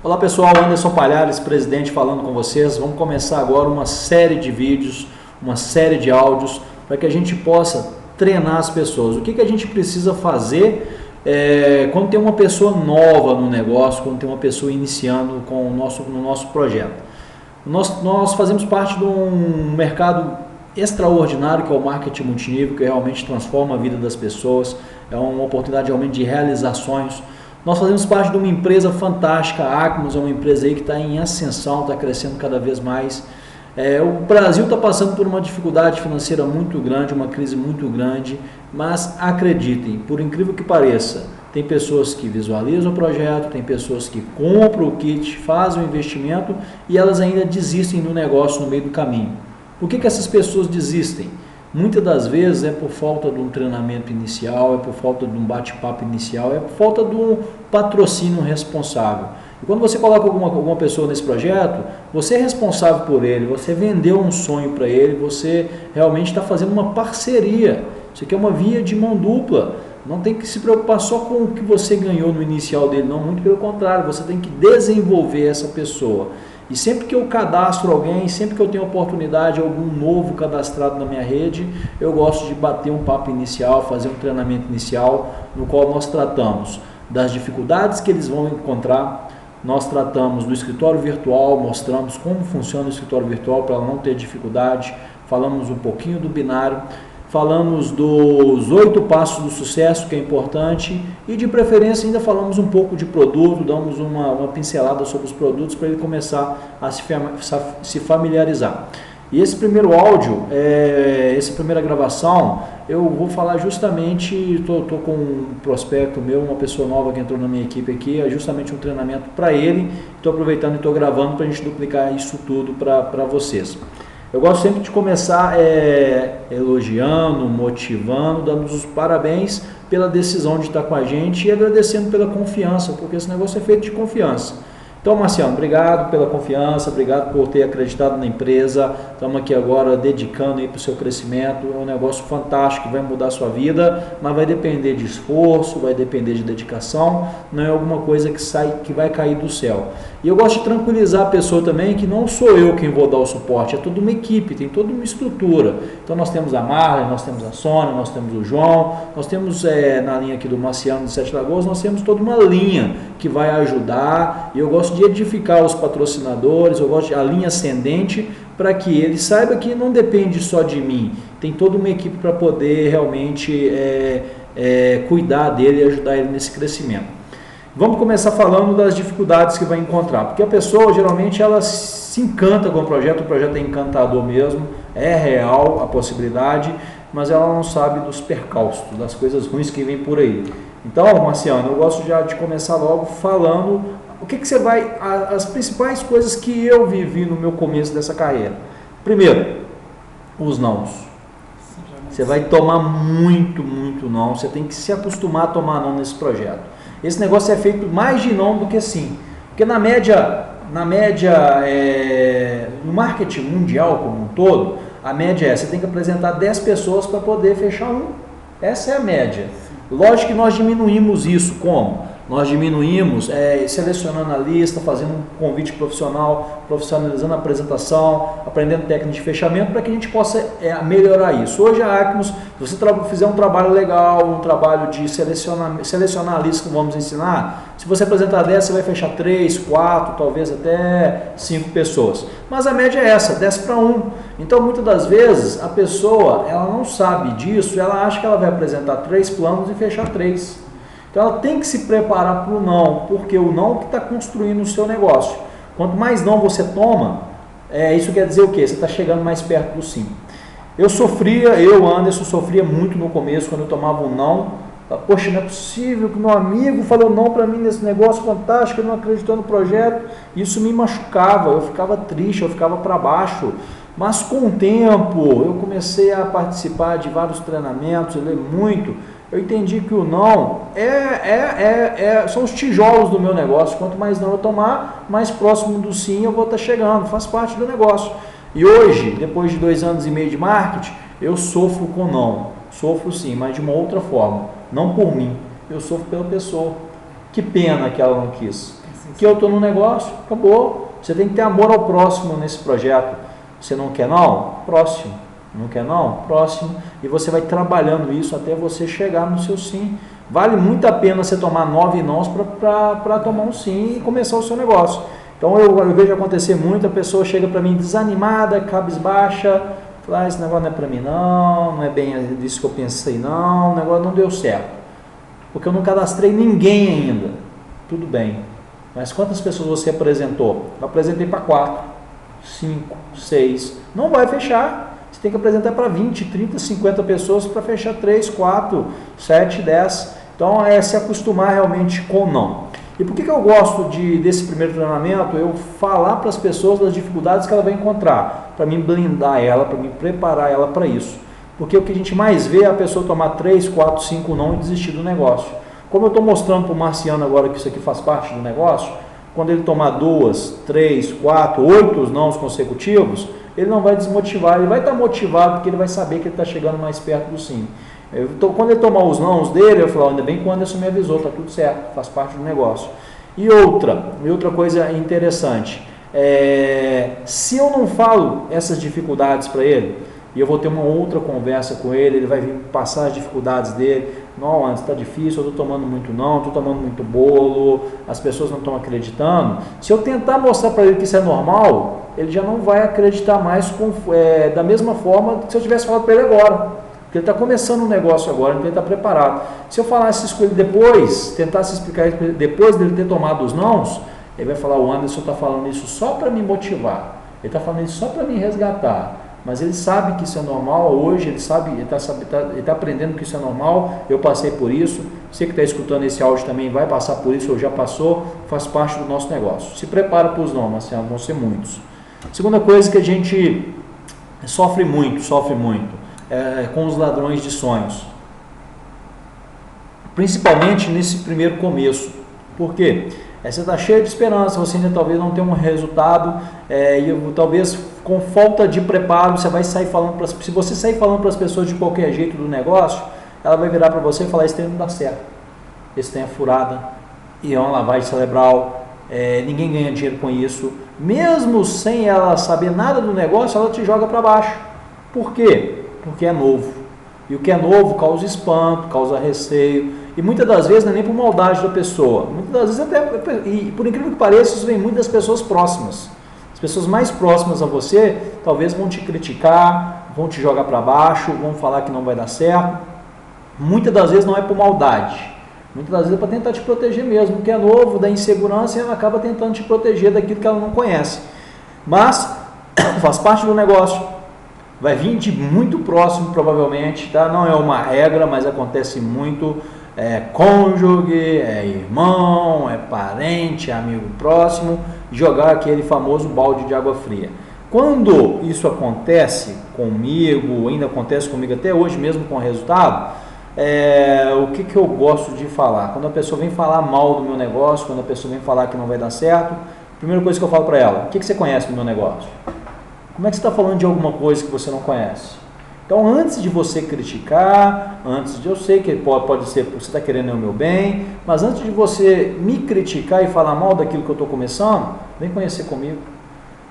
Olá pessoal, Anderson Palhares, presidente, falando com vocês. Vamos começar agora uma série de vídeos, uma série de áudios para que a gente possa treinar as pessoas. O que a gente precisa fazer quando tem uma pessoa nova no negócio, quando tem uma pessoa iniciando no nosso projeto. Nós fazemos parte de um mercado extraordinário que é o marketing multinível, que realmente transforma a vida das pessoas, é uma oportunidade realmente de realizações. Nós fazemos parte de uma empresa fantástica, a Acmos é uma empresa aí que está em ascensão, está crescendo cada vez mais. O Brasil está passando por uma dificuldade financeira muito grande, uma crise muito grande, mas acreditem, por incrível que pareça, tem pessoas que visualizam o projeto, tem pessoas que compram o kit, fazem o investimento e elas ainda desistem do negócio no meio do caminho. Por que essas pessoas desistem? Muitas das vezes é por falta de um treinamento inicial, é por falta de um bate-papo inicial, é por falta de um patrocínio responsável. E quando você coloca alguma pessoa nesse projeto, você é responsável por ele, você vendeu um sonho para ele, você realmente está fazendo uma parceria. Isso aqui é uma via de mão dupla. Não tem que se preocupar só com o que você ganhou no inicial dele, não, muito pelo contrário, você tem que desenvolver essa pessoa. E sempre que eu cadastro alguém, sempre que eu tenho oportunidade, algum novo cadastrado na minha rede, eu gosto de bater um papo inicial, fazer um treinamento inicial, no qual nós tratamos das dificuldades que eles vão encontrar, nós tratamos do escritório virtual, mostramos como funciona o escritório virtual para não ter dificuldade, falamos um pouquinho do binário, falamos dos 8 passos do sucesso, que é importante, e de preferência ainda falamos um pouco de produto, damos uma pincelada sobre os produtos para ele começar a se familiarizar. E esse primeiro áudio, essa primeira gravação, eu vou falar justamente, estou com um prospecto meu, uma pessoa nova que entrou na minha equipe aqui, é justamente um treinamento para ele, estou aproveitando e estou gravando para a gente duplicar isso tudo para vocês. Eu gosto sempre de começar elogiando, motivando, dando os parabéns pela decisão de estar com a gente e agradecendo pela confiança, porque esse negócio é feito de confiança. Então, Marciano, obrigado pela confiança, obrigado por ter acreditado na empresa. Estamos aqui agora dedicando para o seu crescimento. É um negócio fantástico, vai mudar a sua vida, mas vai depender de esforço, vai depender de dedicação, não é alguma coisa que vai cair do céu. E eu gosto de tranquilizar a pessoa também que não sou eu quem vou dar o suporte, é toda uma equipe, tem toda uma estrutura. Então nós temos a Marla, nós temos a Sônia, nós temos o João, nós temos na linha aqui do Marciano de Sete Lagoas, nós temos toda uma linha que vai ajudar, e eu gosto de edificar os patrocinadores, eu gosto de a linha ascendente, para que ele saiba que não depende só de mim, tem toda uma equipe para poder realmente cuidar dele e ajudar ele nesse crescimento. Vamos começar falando das dificuldades que vai encontrar, porque a pessoa geralmente ela se encanta com o projeto é encantador mesmo, é real a possibilidade, mas ela não sabe dos percalços, das coisas ruins que vem por aí. Então, Marciano, eu gosto já de começar logo falando o que você vai, as principais coisas que eu vivi no meu começo dessa carreira. Primeiro, os nãos. Você vai tomar muito não, você tem que se acostumar a tomar não nesse projeto. Esse negócio é feito mais de não do que sim, porque na média, no marketing mundial como um todo, a média é, você tem que apresentar 10 pessoas para poder fechar um. Essa é a média. Lógico que nós diminuímos isso, como? Nós diminuímos selecionando a lista, fazendo um convite profissional, profissionalizando a apresentação, aprendendo técnicas de fechamento para que a gente possa melhorar isso. Hoje a Acmos, se você fizer um trabalho legal, um trabalho de selecionar a lista que vamos ensinar, se você apresentar 10, você vai fechar 3, 4, talvez até 5 pessoas. Mas a média é essa, 10 para 1. Então muitas das vezes a pessoa ela não sabe disso, ela acha que ela vai apresentar 3 planos e fechar 3. Então ela tem que se preparar para o não, porque o não que está construindo o seu negócio. Quanto mais não você toma, isso quer dizer o quê? Você está chegando mais perto do sim. Anderson, sofria muito no começo, quando eu tomava um não. Poxa, não é possível que meu amigo falou não para mim nesse negócio fantástico, ele não acreditou no projeto. Isso me machucava, eu ficava triste, eu ficava para baixo. Mas com o tempo, eu comecei a participar de vários treinamentos, eu ler muito. Eu entendi que o não são os tijolos do meu negócio. Quanto mais não eu tomar, mais próximo do sim eu vou estar chegando, faz parte do negócio. E hoje, depois de 2 anos e meio de marketing, eu sofro com não. Sofro sim, mas de uma outra forma. Não por mim, eu sofro pela pessoa. Que pena que ela não quis. que eu estou no negócio, acabou. Você tem que ter amor ao próximo nesse projeto. Você não quer não? Próximo. Não quer não? Próximo. E você vai trabalhando isso até você chegar no seu sim. Vale muito a pena você tomar 9 nãos para tomar um sim e começar o seu negócio. Então eu vejo acontecer muito, a pessoa chega para mim desanimada, cabisbaixa, fala, esse negócio não é para mim não é bem isso que eu pensei não, o negócio não deu certo. Porque eu não cadastrei ninguém ainda. Tudo bem. Mas quantas pessoas você apresentou? Eu apresentei para 4, 5, 6. Não vai fechar. Você tem que apresentar para 20, 30, 50 pessoas para fechar 3, 4, 7, 10. Então é se acostumar realmente com o não. E por que eu gosto desse primeiro treinamento? Eu falar para as pessoas das dificuldades que ela vai encontrar, para me blindar ela, para me preparar ela para isso. Porque o que a gente mais vê é a pessoa tomar 3, 4, 5 não e desistir do negócio. Como eu estou mostrando para o Marciano agora que isso aqui faz parte do negócio, quando ele tomar 2, 3, 4, 8 nãos consecutivos, ele não vai desmotivar, ele vai estar motivado porque ele vai saber que ele está chegando mais perto do sim. Quando ele tomar os nãos dele, eu falo, ainda bem que o Anderson me avisou, está tudo certo, faz parte do negócio. E outra coisa interessante, se eu não falo essas dificuldades para ele, e eu vou ter uma outra conversa com ele vai vir passar as dificuldades dele, não, Anderson, está difícil, eu estou tomando muito não, estou tomando muito bolo, as pessoas não estão acreditando. Se eu tentar mostrar para ele que isso é normal, ele já não vai acreditar mais da mesma forma que se eu tivesse falado para ele agora. Porque ele está começando um negócio agora, então ele está preparado. Se eu falasse isso com ele depois, tentasse explicar isso depois dele ter tomado os nãos, ele vai falar, o Anderson está falando isso só para me motivar, ele está falando isso só para me resgatar. Mas ele sabe que isso é normal, hoje ele sabe, ele está aprendendo que isso é normal, eu passei por isso, você que está escutando esse áudio também vai passar por isso, ou já passou, faz parte do nosso negócio. Se prepara para os não, mas vão ser muitos. Segunda coisa que a gente sofre muito, com os ladrões de sonhos. Principalmente nesse primeiro começo. Por quê? Você está cheio de esperança, você ainda talvez não tenha um resultado, e talvez com falta de preparo, você vai sair falando, se você sair falando para as pessoas de qualquer jeito do negócio, ela vai virar para você e falar, esse trem não dá certo, esse trem é furada, e é uma lavagem cerebral, ninguém ganha dinheiro com isso, mesmo sem ela saber nada do negócio, ela te joga para baixo. Por quê? Porque é novo, e o que é novo causa espanto, causa receio, e muitas das vezes não é nem por maldade da pessoa, muitas das vezes até, e por incrível que pareça, isso vem muito das pessoas próximas. As pessoas mais próximas a você talvez vão te criticar, vão te jogar para baixo, vão falar que não vai dar certo. Muitas das vezes não é por maldade, muitas das vezes é para tentar te proteger mesmo, porque é novo, da insegurança, e ela acaba tentando te proteger daquilo que ela não conhece. Mas faz parte do negócio, vai vir de muito próximo provavelmente, tá? Não é uma regra, mas acontece muito. Cônjuge, irmão, parente, amigo próximo, jogar aquele famoso balde de água fria. Quando isso acontece comigo, ainda acontece comigo até hoje mesmo com o resultado, o que eu gosto de falar? Quando a pessoa vem falar mal do meu negócio, quando a pessoa vem falar que não vai dar certo, a primeira coisa que eu falo para ela, o que você conhece do meu negócio? Como é que você está falando de alguma coisa que você não conhece? Então, antes de você criticar, eu sei que pode ser porque você está querendo o meu bem, mas antes de você me criticar e falar mal daquilo que eu estou começando, vem conhecer comigo.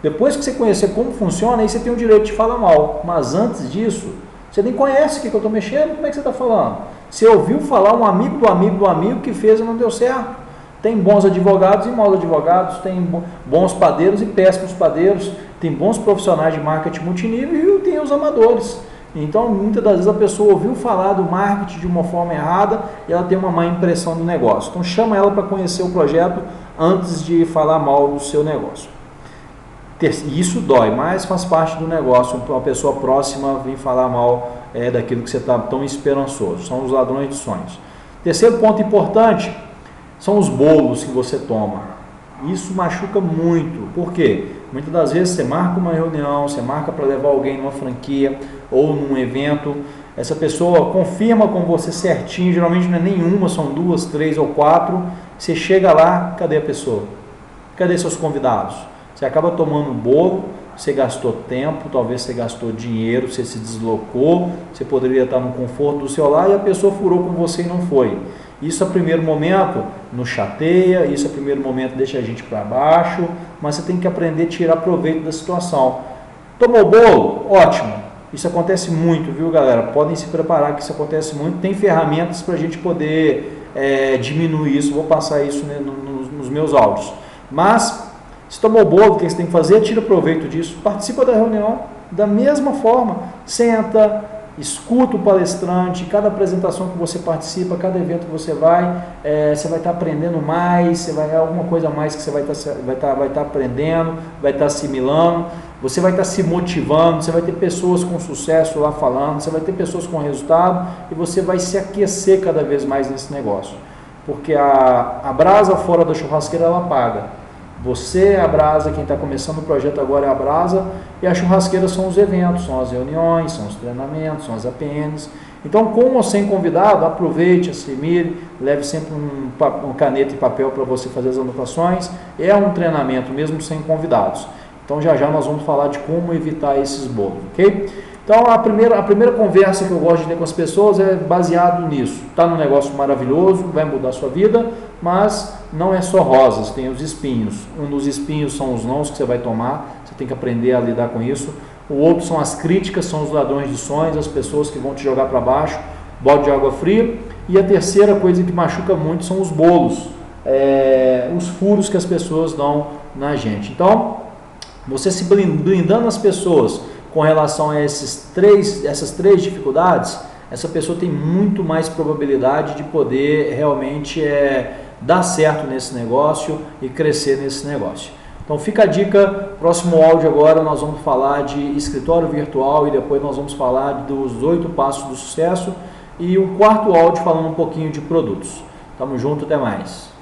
Depois que você conhecer como funciona, aí você tem o direito de falar mal. Mas antes disso, você nem conhece o que eu estou mexendo, como é que você está falando? Você ouviu falar um amigo do amigo do amigo que fez e não deu certo. Tem bons advogados e maus advogados, tem bons padeiros e péssimos padeiros, tem bons profissionais de marketing multinível e tem os amadores. Então, muitas das vezes a pessoa ouviu falar do marketing de uma forma errada e ela tem uma má impressão do negócio. Então, chama ela para conhecer o projeto antes de falar mal do seu negócio. Isso dói, mas faz parte do negócio. Uma pessoa próxima vem falar mal daquilo que você está tão esperançoso. São os ladrões de sonhos. Terceiro ponto importante são os bolos que você toma. Isso machuca muito. Por quê? Muitas das vezes você marca uma reunião, você marca para levar alguém numa franquia ou num evento, essa pessoa confirma com você certinho, geralmente não é nenhuma, são 2, 3 ou 4, você chega lá, cadê a pessoa? Cadê seus convidados? Você acaba tomando um bolo, você gastou tempo, talvez você gastou dinheiro, você se deslocou, você poderia estar no conforto do seu lar e a pessoa furou com você e não foi. Isso a primeiro momento nos chateia, isso a primeiro momento deixa a gente para baixo, mas você tem que aprender a tirar proveito da situação. Tomou o bolo? Ótimo. Isso acontece muito, viu, galera? Podem se preparar que isso acontece muito. Tem ferramentas para a gente poder diminuir isso. Vou passar isso, né, nos meus áudios. Mas, se tomou o bolo, o que você tem que fazer? Tira proveito disso. Participa da reunião da mesma forma. Senta, escuta o palestrante. Cada apresentação que você participa, cada evento que você vai estar aprendendo mais. Alguma coisa a mais que você vai estar aprendendo, vai estar assimilando. Você vai estar se motivando, você vai ter pessoas com sucesso lá falando, você vai ter pessoas com resultado e você vai se aquecer cada vez mais nesse negócio. Porque a brasa fora da churrasqueira, ela apaga. Você é a brasa, quem está começando o projeto agora é a brasa, e a churrasqueira são os eventos, são as reuniões, são os treinamentos, são as APNs. Então, com ou sem convidado, aproveite, assimile, leve sempre um caneta e papel para você fazer as anotações. É um treinamento mesmo sem convidados. Então já nós vamos falar de como evitar esses bolos, ok? Então a primeira conversa que eu gosto de ter com as pessoas é baseado nisso. Está num negócio maravilhoso, vai mudar a sua vida, mas não é só rosas, tem os espinhos. Um dos espinhos são os nãos que você vai tomar, você tem que aprender a lidar com isso. O outro são as críticas, são os ladrões de sonhos, as pessoas que vão te jogar para baixo, balde de água fria. E a terceira coisa que machuca muito são os bolos, os furos que as pessoas dão na gente. Então, você se blindando as pessoas com relação a essas três dificuldades, essa pessoa tem muito mais probabilidade de poder realmente dar certo nesse negócio e crescer nesse negócio. Então fica a dica, próximo áudio agora nós vamos falar de escritório virtual e depois nós vamos falar dos 8 passos do sucesso e o quarto áudio falando um pouquinho de produtos. Tamo junto, até mais.